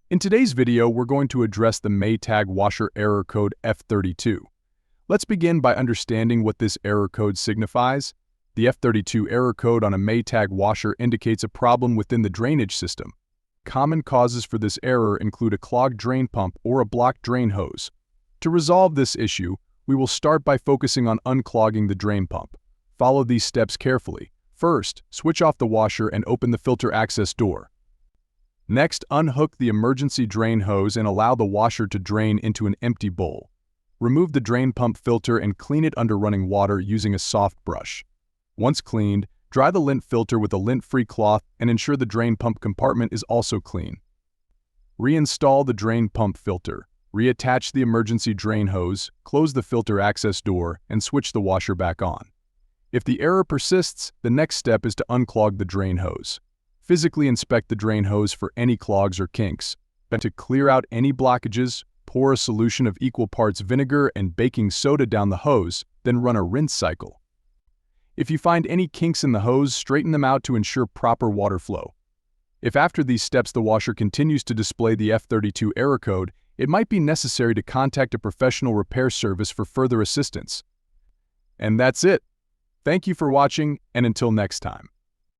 In today's video, we're going to address the Maytag washer error code F32. Let's begin by understanding what this error code signifies. The F32 error code on a Maytag washer indicates a problem within the drainage system. Common causes for this error include a clogged drain pump or a blocked drain hose. To resolve this issue, we will start by focusing on unclogging the drain pump. Follow these steps carefully. First, switch off the washer and open the filter access door. Next, unhook the emergency drain hose and allow the washer to drain into an empty bowl. Remove the drain pump filter and clean it under running water using a soft brush. Once cleaned, dry the lint filter with a lint-free cloth and ensure the drain pump compartment is also clean. Reinstall the drain pump filter. Reattach the emergency drain hose, close the filter access door, and switch the washer back on. If the error persists, the next step is to unclog the drain hose. Physically inspect the drain hose for any clogs or kinks. To clear out any blockages, pour a solution of equal parts vinegar and baking soda down the hose, then run a rinse cycle. If you find any kinks in the hose, straighten them out to ensure proper water flow. If after these steps the washer continues to display the F32 error code, it might be necessary to contact a professional repair service for further assistance. And that's it. Thank you for watching, and until next time.